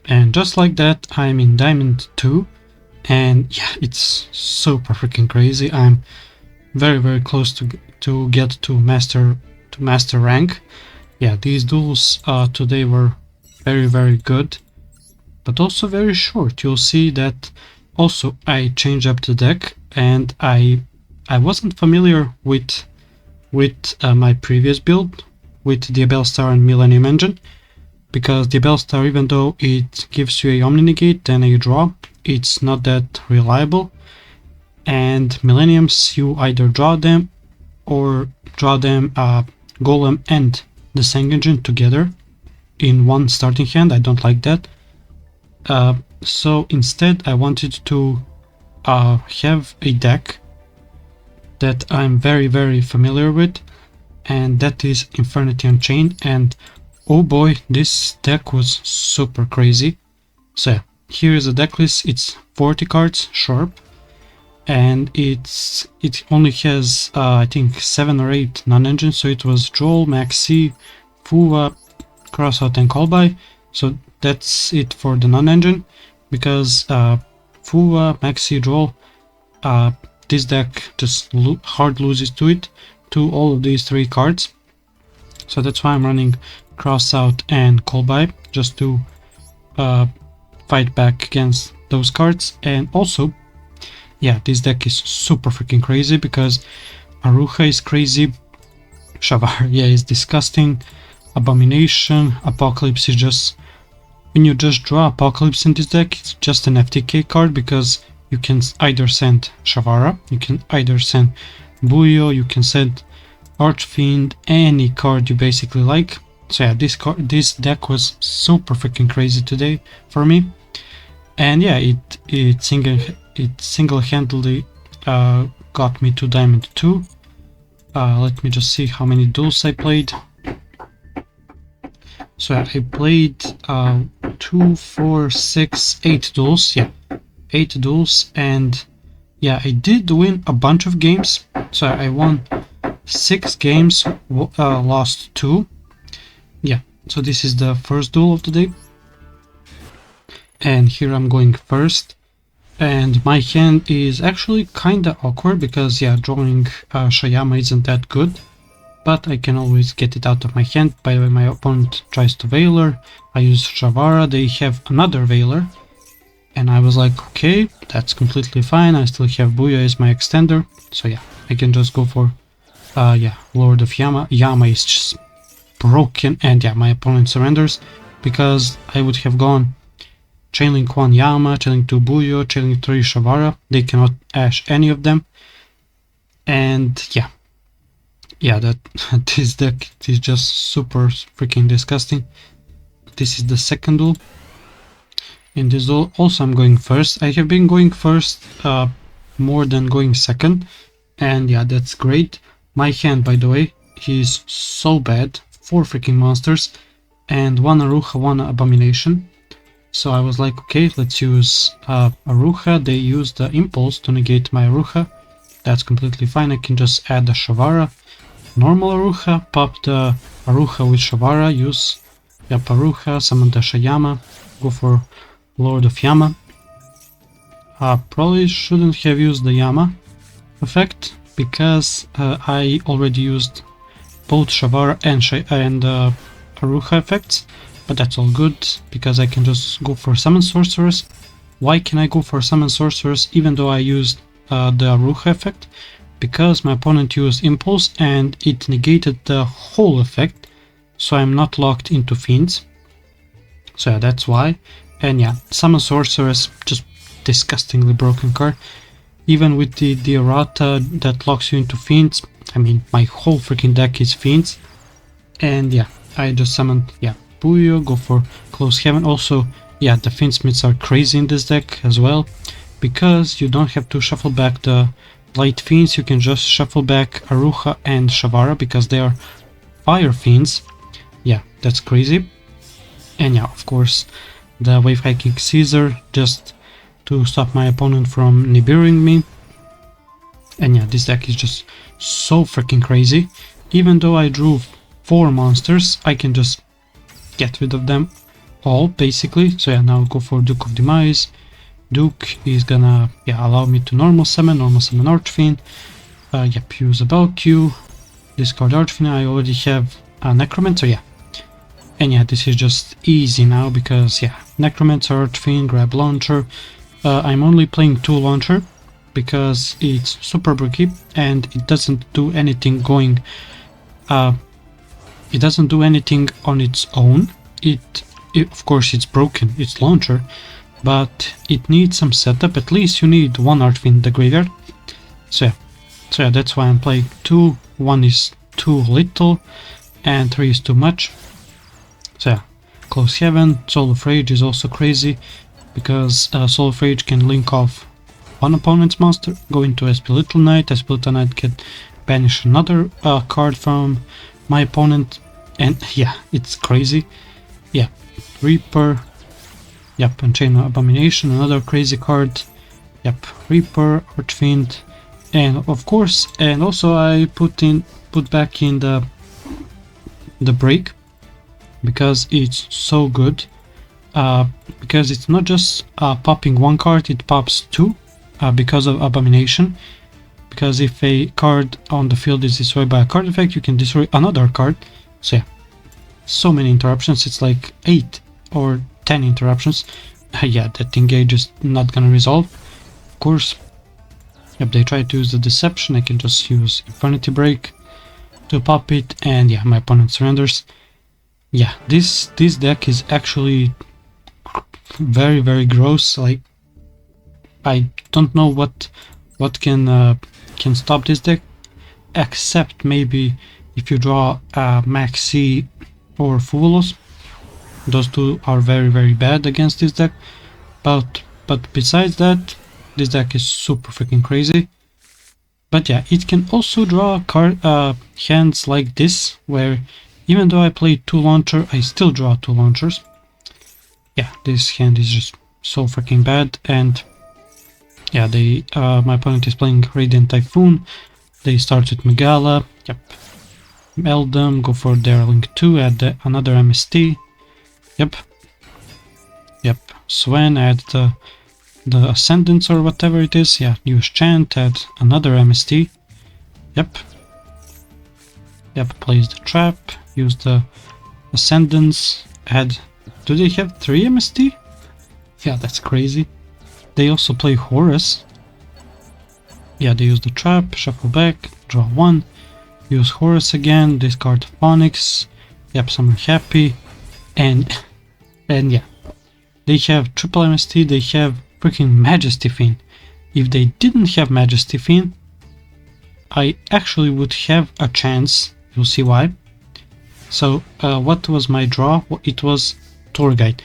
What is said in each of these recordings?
And just like that, I'm in Diamond 2, and yeah, it's super freaking crazy. I'm very close to get to master rank. Yeah, these duels today were very good, but also very short. You'll see that also I changed up the deck, and I wasn't familiar with my previous build with the Abel Star and Millennium Engine, because the Abel Star, even though it gives you a Omni Negate and a draw, it's not that reliable. And Millenniums, you either draw them or draw them Golem and the Sang Engine together in one starting hand. I don't like that. So instead I wanted to have a deck that I'm very familiar with, and that is Infernity Unchained. And oh boy, this deck was super crazy. So yeah, here is the deck list. It's 40 cards sharp, and it only has I think 7 or 8 non-engines. So it was Joel, Maxi, Fuwa, Crossout and Callby. So that's it for the non-engine, because Fuwa, Maxi, Joel, this deck just hard loses to all of these 3 cards. So that's why I'm running Crossout and Callby, just to fight back against those cards. And also, yeah, this deck is super freaking crazy, because Aruha is crazy, Shavar, yeah, is disgusting, Abomination, Apocalypse is just... When you just draw Apocalypse in this deck, it's just an FTK card, because you can either send Shavara, you can either send Buyo, you can send Archfiend, any card you basically like. So yeah, this deck was super freaking crazy today for me. And yeah, it single-handedly got me to Diamond 2. Let me just see how many duels I played. So I played 2, 4, 6, 8 duels. Yeah, 8 duels, and yeah, I did win a bunch of games. So I won 6 games, lost 2. Yeah, so this is the first duel of the day, and here I'm going first. And my hand is actually kinda awkward, because yeah, drawing Shayama isn't that good, but I can always get it out of my hand. By the way, my opponent tries to Veiler, I use Shavara, they have another Veiler, and I was like, okay, that's completely fine, I still have Buya as my extender, so yeah, I can just go for yeah, Lord of Yama. Yama is just broken, and yeah, my opponent surrenders, because I would have gone Chainlink 1 Yama, Chainlink 2 Buyo, Chainlink 3 Shavara. They cannot ash any of them, and yeah, that this deck is just super freaking disgusting. This is the second duel. In this duel also I'm going first. I have been going first more than going second, and yeah, that's great. My hand, by the way, is so bad. 4 freaking monsters and 1 Aruha, 1 Abomination. So I was like, okay, let's use Aruha. They use the Impulse to negate my Aruha. That's completely fine. I can just add the Shavara. Normal Aruha, pop the Aruha with Shavara, use Aruha, summon the Shayama, go for Lord of Yama. Probably shouldn't have used the Yama effect, because I already used both Shavara and Aruha effects, but that's all good, because I can just go for Summon Sorceress. Why can I go for Summon Sorceress even though I used the Aruha effect? Because my opponent used Impulse and it negated the whole effect, so I'm not locked into Fiends. So yeah, that's why. And yeah, Summon Sorceress, just disgustingly broken card. Even with the errata that locks you into Fiends, I mean, my whole freaking deck is Fiends. And yeah, I just summoned, Buyo, go for Close Heaven. Also, yeah, the Fiendsmiths are crazy in this deck as well, because you don't have to shuffle back the Light Fiends, you can just shuffle back Aruha and Shavara, because they are Fire Fiends. Yeah, that's crazy. And yeah, of course, the Wave Hiking Caesar, just to stop my opponent from Nibiruing me. And yeah, this deck is just so freaking crazy. Even though I drew 4 monsters, I can just get rid of them all basically. So yeah, now go for Duke of Demise. Duke is gonna allow me to normal summon Archfiend. Yep, use a Belq, discard Archfiend. I already have a Necromancer, yeah. And yeah, this is just easy now because yeah, Necromancer, Archfiend, grab Launcher. I'm only playing 2 Launcher because it's super bricky and it doesn't do anything going. It doesn't do anything on its own. It of course it's broken, it's Launcher, but it needs some setup. At least you need 1 Archfiend in the graveyard. So yeah, that's why I'm playing 2. 1 is too little and 3 is too much. So yeah, Close Heaven. Soul of Rage is also crazy because Soul of Rage can link off one opponent's monster, go into SP Little Knight. SP Little Knight can banish another card from my opponent, and yeah, it's crazy. Yeah, Reaper. Yep, Unchained Abomination, another crazy card. Yep, Reaper, Archfiend, and of course, and also I put back in the break because it's so good. Because it's not just popping 1 card, it pops 2 because of Abomination. Because if a card on the field is destroyed by a card effect, you can destroy another card. So yeah, so many interruptions. It's like 8 or 10 interruptions. Yeah, that engage is not gonna resolve. Of course, if they try to use the Deception, I can just use Infernity Break to pop it, and yeah, my opponent surrenders. Yeah, this deck is actually very, very gross. Like, I don't know what can stop this deck, except maybe if you draw Maxi or Fuvolos. Those 2 are very, very bad against this deck. But besides that, this deck is super freaking crazy. But yeah, it can also draw hands like this, where even though I play 2 Launcher, I still draw 2 Launchers. Yeah, this hand is just so freaking bad. And yeah, my opponent is playing Radiant Typhoon. They start with Megala. Yep, Eldam, go for Derling 2, add another MST. Yep, Sven, add the Ascendance or whatever it is. Yeah, use Chant, add another MST. Yep, place the trap, use the Ascendance, add. Do they have 3 MST? Yeah, that's crazy. They also play Horus. Yeah, they use the trap, shuffle back, draw 1, use Horus again, discard Phonics. Yep, summon Happy, and yeah, they have triple MST. They have freaking Majesty Fiend. If they didn't have Majesty Fiend, I actually would have a chance. You'll see why. So what was my draw? It was Tour Guide.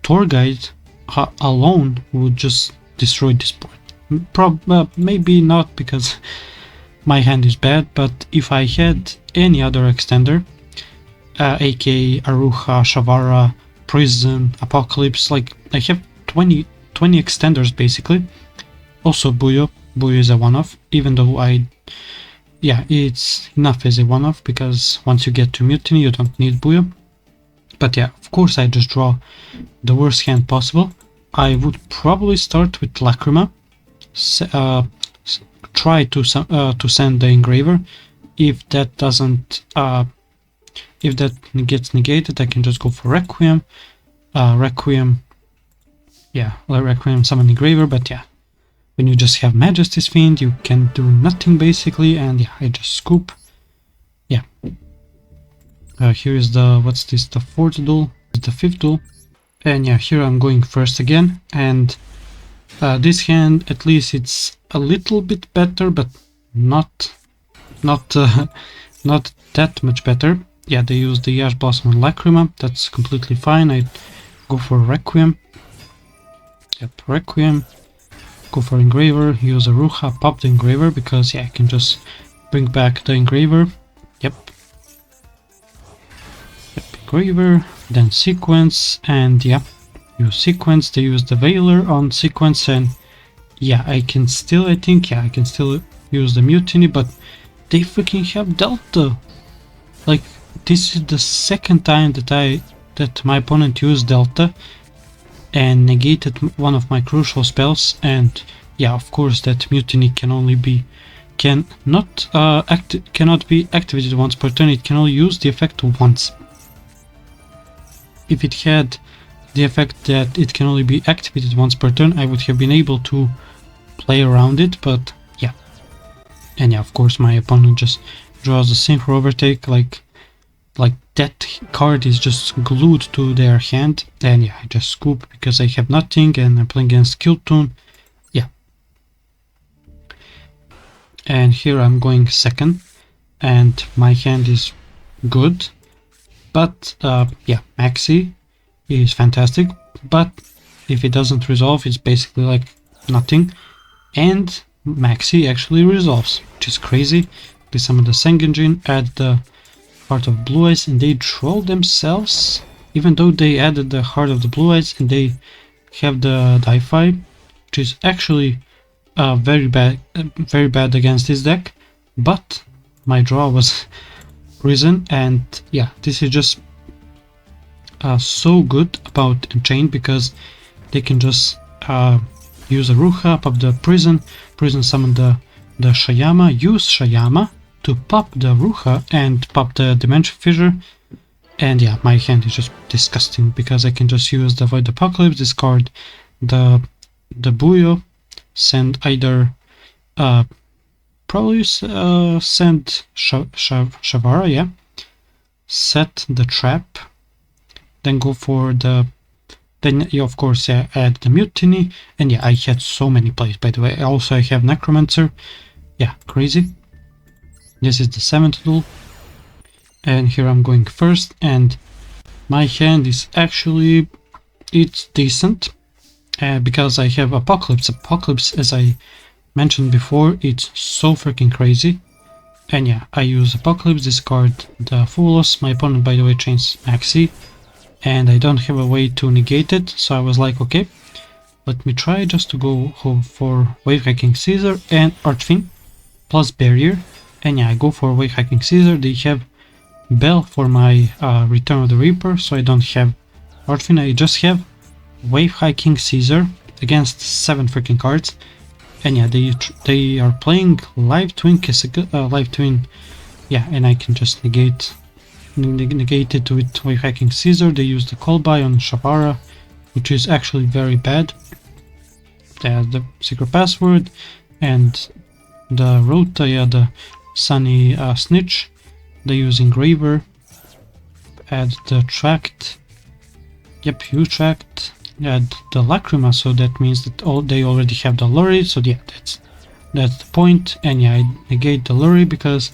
Tour Guide alone would just destroy this board. Maybe not because my hand is bad, but if I had any other extender, aka Aruha, Shavara, Prison, Apocalypse, like I have 20 extenders basically. Also Buyo is a one-off, even though it's enough as a one-off because once you get to Mutiny you don't need Buyo. But yeah, of course I just draw the worst hand possible. I would probably start with Lacrima, try to send the Engraver. If that doesn't, if that gets negated, I can just go for Requiem. Requiem, summon Engraver, but yeah, when you just have Majesty's Fiend, you can do nothing basically, and yeah, I just scoop. Yeah. Here is the, what's this, the 4th duel, the 5th duel, and yeah, here I'm going first again, and this hand, at least it's a little bit better, but not that much better. Yeah, they use the Ash Blossom and Lacrima, that's completely fine. I go for Requiem. Yep, Requiem. Go for Engraver, use a Ruha, pop the Engraver, because yeah, I can just bring back the Engraver. Yep, Engraver, then Sequence, and yeah, use Sequence. They use the Veiler on Sequence, and yeah, I can still use the Mutiny, but they freaking have Delta. Like, this is the second time that that my opponent used Delta and negated one of my crucial spells, and yeah, of course that Mutiny cannot be activated once per turn. It can only use the effect once. If it had the effect that it can only be activated once per turn, I would have been able to play around it, but yeah. And yeah, of course my opponent just draws the Synchro Overtake, like that card is just glued to their hand, and yeah, I just scoop because I have nothing and I'm playing against Kiltoon. Yeah. And here I'm going second, and my hand is good, but yeah, Maxi is fantastic, but if it doesn't resolve, it's basically like nothing, and Maxi actually resolves, which is crazy. They summon the Sengenjin, add the Heart of Blue Eyes, and they troll themselves, even though they added the Heart of the Blue Eyes and they have the Di-Fi, which is actually very bad against this deck, but my draw was Risen, and yeah, this is just so good about Unchained because they can just use a Ruha, pop the Prison summon the Shayama, use Shayama to pop the Ruha and pop the Dimension Fissure, and yeah, my hand is just disgusting because I can just use the Void Apocalypse, discard the Buyo, send either probably send Shavara, yeah, set the trap, then go for the, then you of course add the Mutiny, and yeah, I had so many plays, by the way. Also I have Necromancer, yeah, crazy. This is the 7th duel, and here I'm going first, and my hand is actually, it's decent, because I have Apocalypse. Apocalypse, as I mentioned before, it's so freaking crazy, and yeah, I use Apocalypse, discard the Foolos. My opponent, by the way, chains Maxi, and I don't have a way to negate it, so I was like, okay, let me try just to go for Wave Hacking Caesar and Archfiend plus Barrier. And yeah, I go for Wave Hacking Caesar. They have Bell for my Return of the Reaper, so I don't have Archfiend. I just have Wave Hacking Caesar against 7 freaking cards. And yeah, they are playing Live Twin Live Twin, yeah, and I can just negate it with Wave Hacking Caesar. They use the Call By on Shavara, which is actually very bad. They have the Secret Password and the Rota, yeah, the Sunny Snitch. They use Engraver, add the Tract, yep, you Tract, add the Lacrima, so that means that they already have the Lurry, so yeah, that's the point. And yeah, I negate the Lurry because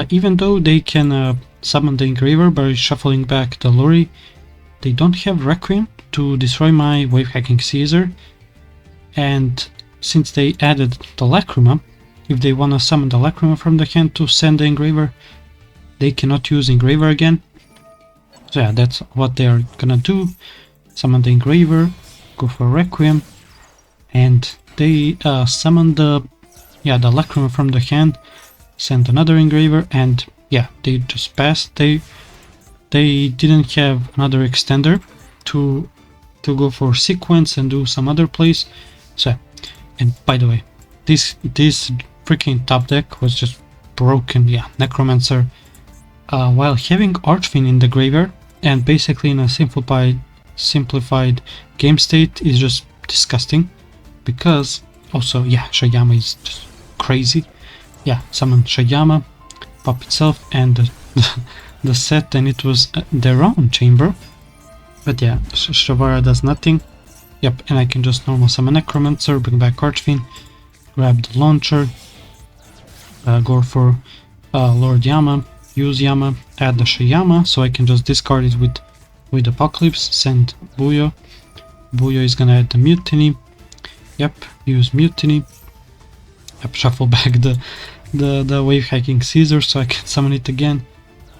even though they can summon the Engraver by shuffling back the Lurry, they don't have Requiem to destroy my Wave Hacking Caesar, and since they added the Lacrima, if they want to summon the Lacrima from the hand to send the Engraver, they cannot use Engraver again. So yeah, that's what they are gonna do. Summon the Engraver, go for Requiem, and they summon the Lacrima from the hand, send another Engraver, and yeah, they just passed. They didn't have another extender to go for Sequence and do some other plays. So, and by the way, this freaking top deck was just broken. Yeah, Necromancer, while having Archfiend in the graveyard and basically in a simplified game state, is just disgusting. Because also, yeah, Shayama is just crazy. Yeah, summon Shayama, pop itself, and the set, and it was their own chamber. But yeah, Shavara does nothing. Yep, and I can just normal summon Necromancer, bring back Archfiend, grab the launcher, go for Lord Yama, use Yama, add the Shayama, so I can just discard it with Apocalypse, send Buyo. Buyo is gonna add the Mutiny. Yep, use Mutiny. Yep, shuffle back the Wave Hacking Caesar so I can summon it again.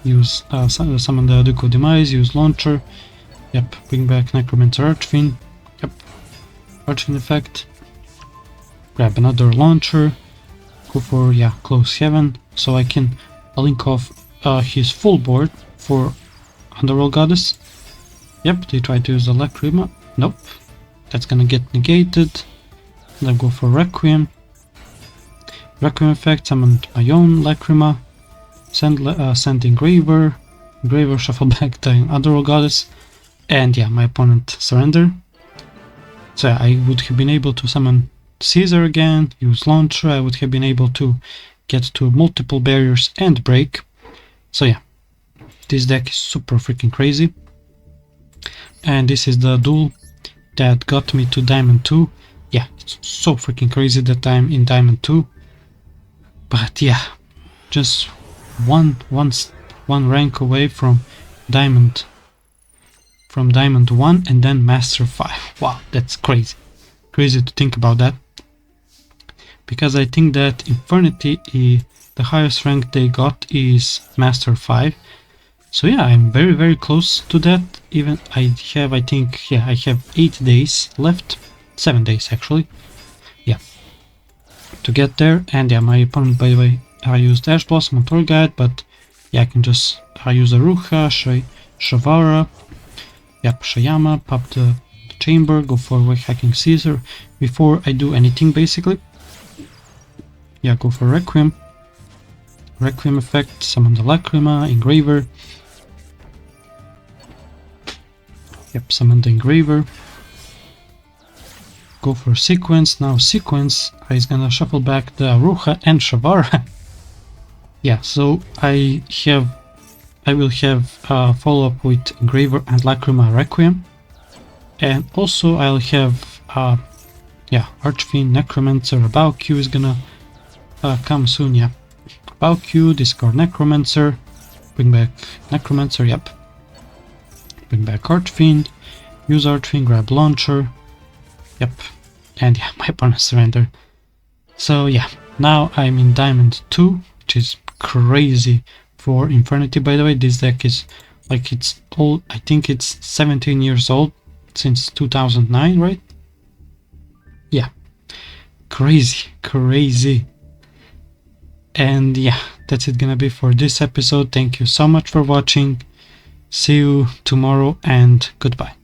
Use summon the Duke of Demise, use Launcher. Yep, bring back Necromancer Archfiend. Yep, Archfiend effect. Grab another Launcher. Go for, yeah, Close Heaven, so I can link off his full board for Underworld Goddess. Yep, they try to use the Lacrima. Nope. That's gonna get negated. Then go for Requiem. Requiem effect, summoned my own Lacrima. Send Engraver. Engraver, shuffle back the other goddess. And yeah, my opponent surrender. So yeah, I would have been able to summon Caesar again, use Launcher. I would have been able to get to multiple barriers and break. So yeah, this deck is super freaking crazy. And this is the duel that got me to Diamond 2. Yeah, it's so freaking crazy that I'm in Diamond 2. But yeah, just one rank away from Diamond 1 and then Master 5. Wow, that's crazy. Crazy to think about that. Because I think that Infernity, the highest rank they got is Master 5. So yeah, I'm very, very close to that. Even I think, yeah, I have 8 days left. 7 days actually. Yeah. To get there. And yeah, my opponent, by the way, I used Ash Blossom on Tour Guide, but yeah, I can just use Aruha, Shavara, yep, Shayama, pop the chamber, go for Wake Hacking Caesar before I do anything basically. Yeah, go for Requiem. Requiem effect, summon the Lacrima, Engraver. Yep, summon the Engraver. Go for Sequence. Now Sequence is gonna shuffle back the Aruha and Shavara. Yeah, so I will have a follow-up with Engraver and Lacrima Requiem. And also I'll have yeah, Archfiend, Necromancer, Above Q is gonna come soon, yeah. Above Q, discard Necromancer, bring back Necromancer, yep. Bring back Archfiend, use Archfiend, grab Launcher, yep. And yeah, my opponent surrendered. So yeah, now I'm in Diamond 2, which is crazy for Infernity, by the way. This deck is like, it's old, I think it's 17 years old, since 2009, right? Yeah, crazy. And yeah, that's it gonna be for this episode. Thank you so much for watching. See you tomorrow and goodbye.